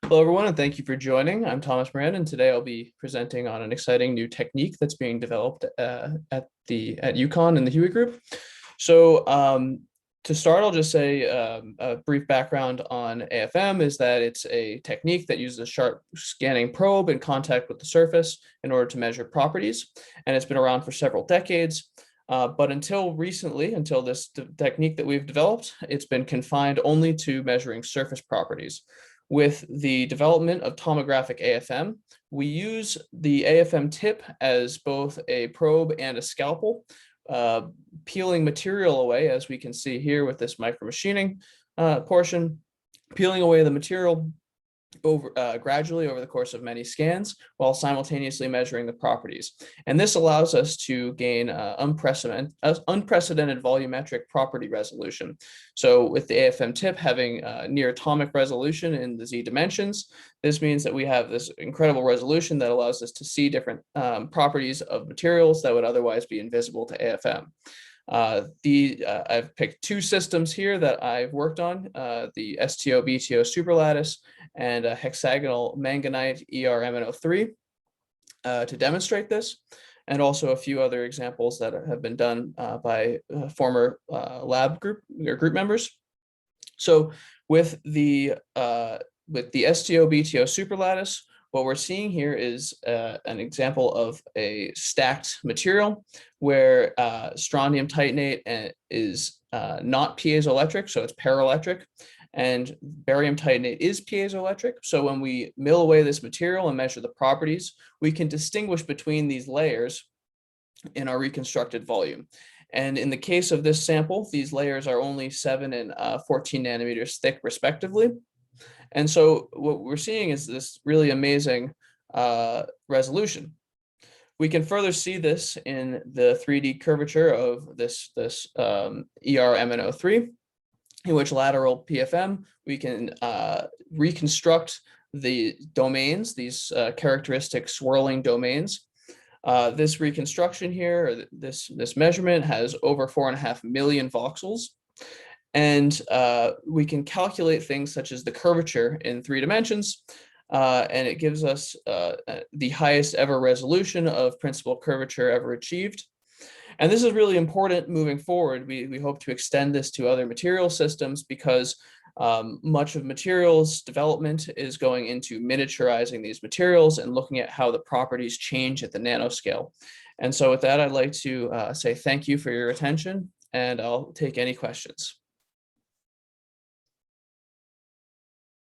Hello, everyone, and thank you for joining. I'm Thomas Moran, and today I'll be presenting on an exciting new technique that's being developed at UConn in the Huey group. To start, I'll just say a brief background on AFM is that it's a technique that uses a sharp scanning probe in contact with the surface in order to measure properties, and it's been around for several decades. But until recently, until this technique that we've developed, it's been confined only to measuring surface properties. With the development of tomographic AFM, we use the AFM tip as both a probe and a scalpel, peeling material away, as we can see here with this micromachining portion, peeling away the material gradually over the course of many scans while simultaneously measuring the properties. And this allows us to gain unprecedented volumetric property resolution. So with the AFM tip having near atomic resolution in the Z dimensions, this means that we have this incredible resolution that allows us to see different properties of materials that would otherwise be invisible to AFM. I've picked two systems here that I've worked on, the STO-BTO superlattice and a hexagonal manganite ER-MnO3 to demonstrate this, and also a few other examples that have been done by former lab group members. So with the STO-BTO superlattice, what we're seeing here is an example of a stacked material where strontium titanate is not piezoelectric, so it's paraelectric, and barium titanate is piezoelectric. So when we mill away this material and measure the properties, we can distinguish between these layers in our reconstructed volume. And in the case of this sample, these layers are only 7 and 14 nanometers thick, respectively. And so what we're seeing is this really amazing resolution. We can further see this in the 3D curvature of this ER-MnO3, in which lateral PFM, we can reconstruct the domains, these characteristic swirling domains. This reconstruction here, this measurement has over 4.5 million voxels. And we can calculate things such as the curvature in 3 dimensions, and it gives us the highest ever resolution of principal curvature ever achieved. And this is really important moving forward. We hope to extend this to other material systems because much of materials development is going into miniaturizing these materials and looking at how the properties change at the nanoscale. And so with that, I'd like to say thank you for your attention, and I'll take any questions.